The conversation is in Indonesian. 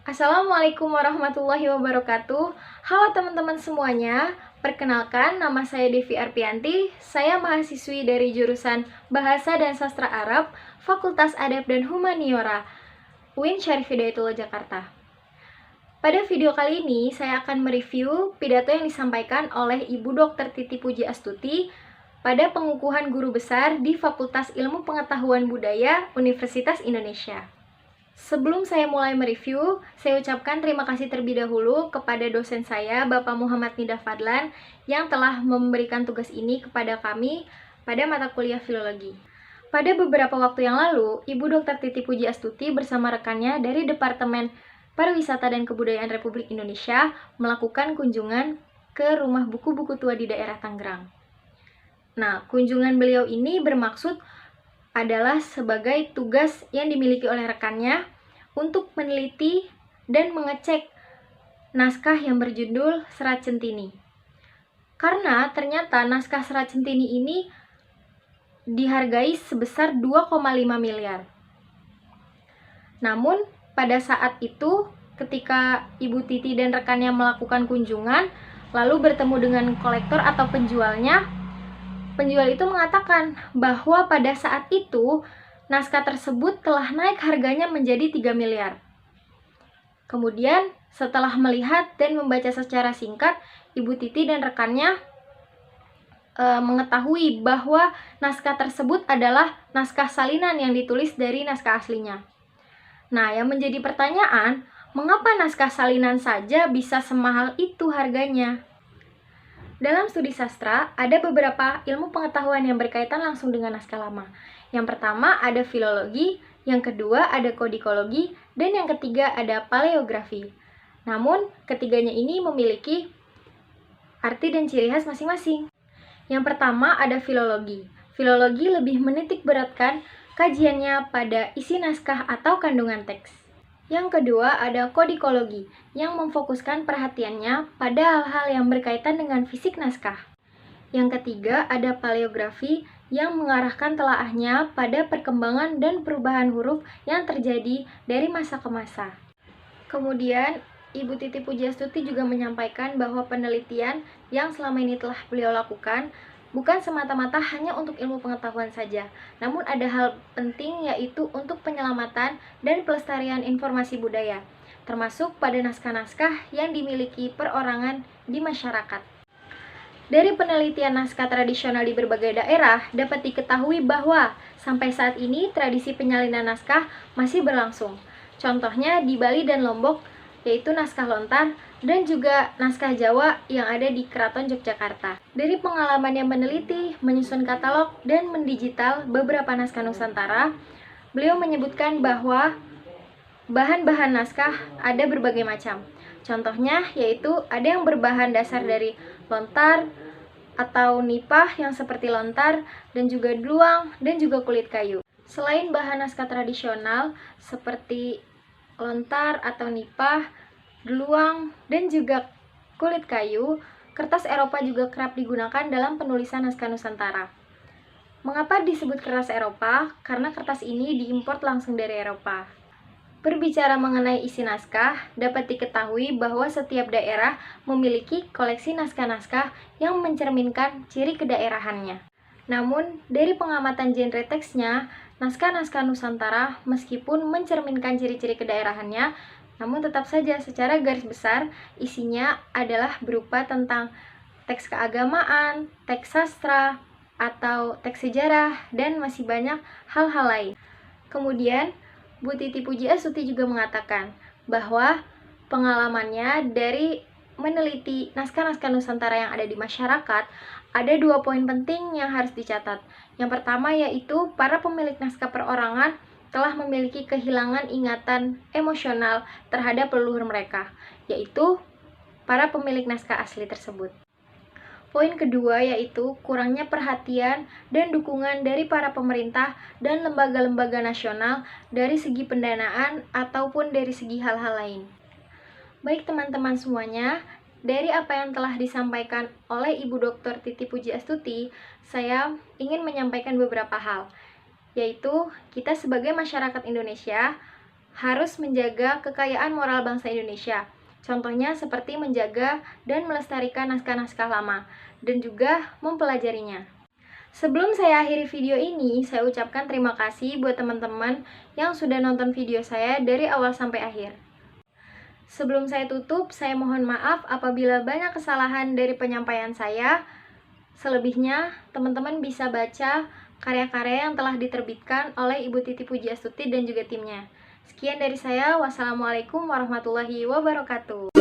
Assalamualaikum warahmatullahi wabarakatuh. Halo teman-teman semuanya, perkenalkan nama saya Devi Arpianti. Saya mahasiswi dari jurusan Bahasa dan Sastra Arab, Fakultas Adab dan Humaniora, UIN Syarif Hidayatullah Jakarta. Pada video kali ini, saya akan mereview pidato yang disampaikan oleh Ibu Dr. Titi Puji Astuti pada pengukuhan guru besar di Fakultas Ilmu Pengetahuan Budaya Universitas Indonesia. Sebelum saya mulai mereview, saya ucapkan terima kasih terlebih dahulu kepada dosen saya, Bapak Muhammad Nida Fadlan, yang telah memberikan tugas ini kepada kami pada mata kuliah filologi. Pada beberapa waktu yang lalu, Ibu Dr. Titi Puji Astuti bersama rekannya dari Departemen Pariwisata dan Kebudayaan Republik Indonesia melakukan kunjungan ke rumah buku-buku tua di daerah Tangerang. Nah, kunjungan beliau ini bermaksud adalah sebagai tugas yang dimiliki oleh rekannya untuk meneliti dan mengecek naskah yang berjudul Serat Centini. Karena ternyata naskah Serat Centini ini dihargai sebesar 2,5 miliar. Namun, pada saat itu ketika Ibu Titi dan rekannya melakukan kunjungan, lalu bertemu dengan kolektor atau penjualnya, penjual itu mengatakan bahwa pada saat itu naskah tersebut telah naik harganya menjadi 3 miliar. Kemudian setelah melihat dan membaca secara singkat, Ibu Titi dan rekannya mengetahui bahwa naskah tersebut adalah naskah salinan yang ditulis dari naskah aslinya. Nah, yang menjadi pertanyaan, mengapa naskah salinan saja bisa semahal itu harganya? Dalam studi sastra, ada beberapa ilmu pengetahuan yang berkaitan langsung dengan naskah lama. Yang pertama ada filologi, yang kedua ada kodikologi, dan yang ketiga ada paleografi. Namun, ketiganya ini memiliki arti dan ciri khas masing-masing. Yang pertama ada filologi. Filologi lebih menitik beratkan kajiannya pada isi naskah atau kandungan teks. Yang kedua ada kodikologi, yang memfokuskan perhatiannya pada hal-hal yang berkaitan dengan fisik naskah. Yang ketiga ada paleografi, yang mengarahkan telaahnya pada perkembangan dan perubahan huruf yang terjadi dari masa ke masa. Kemudian, Ibu Titi Puji Astuti juga menyampaikan bahwa penelitian yang selama ini telah beliau lakukan bukan semata-mata hanya untuk ilmu pengetahuan saja, namun ada hal penting yaitu untuk penyelamatan dan pelestarian informasi budaya, termasuk pada naskah-naskah yang dimiliki perorangan di masyarakat. Dari penelitian naskah tradisional di berbagai daerah, dapat diketahui bahwa sampai saat ini tradisi penyalinan naskah masih berlangsung. Contohnya di Bali dan Lombok, yaitu naskah lontar, dan juga naskah Jawa yang ada di Keraton Yogyakarta. Dari pengalaman yang meneliti, menyusun katalog, dan mendigital beberapa naskah Nusantara, beliau menyebutkan bahwa bahan-bahan naskah ada berbagai macam. Contohnya yaitu ada yang berbahan dasar dari lontar atau nipah yang seperti lontar, dan juga dluwang, dan juga kulit kayu. Selain bahan naskah tradisional seperti lontar atau nipah, dluwang, dan juga kulit kayu, kertas Eropa juga kerap digunakan dalam penulisan naskah Nusantara. Mengapa disebut kertas Eropa? Karena kertas ini diimpor langsung dari Eropa. Berbicara mengenai isi naskah, dapat diketahui bahwa setiap daerah memiliki koleksi naskah-naskah yang mencerminkan ciri kedaerahannya. Namun, dari pengamatan genre teksnya, naskah-naskah Nusantara meskipun mencerminkan ciri-ciri kedaerahannya, namun tetap saja secara garis besar isinya adalah berupa tentang teks keagamaan, teks sastra, atau teks sejarah, dan masih banyak hal-hal lain. Kemudian, Bu Titi Puji Astuti juga mengatakan bahwa pengalamannya dari meneliti naskah-naskah Nusantara yang ada di masyarakat, ada 2 poin penting yang harus dicatat. Yang pertama yaitu para pemilik naskah perorangan telah memiliki kehilangan ingatan emosional terhadap leluhur mereka, yaitu para pemilik naskah asli tersebut. Poin kedua yaitu kurangnya perhatian dan dukungan dari para pemerintah dan lembaga-lembaga nasional dari segi pendanaan ataupun dari segi hal-hal lain. Baik teman-teman semuanya, dari apa yang telah disampaikan oleh Ibu Dr. Titi Puji Astuti, saya ingin menyampaikan beberapa hal, yaitu kita sebagai masyarakat Indonesia harus menjaga kekayaan moral bangsa Indonesia. Contohnya seperti menjaga dan melestarikan naskah-naskah lama, dan juga mempelajarinya. Sebelum saya akhiri video ini, saya ucapkan terima kasih buat teman-teman yang sudah nonton video saya dari awal sampai akhir. Sebelum saya tutup, saya mohon maaf apabila banyak kesalahan dari penyampaian saya. Selebihnya, teman-teman bisa baca karya-karya yang telah diterbitkan oleh Ibu Titi Pujiastuti dan juga timnya. Sekian dari saya, wassalamualaikum warahmatullahi wabarakatuh.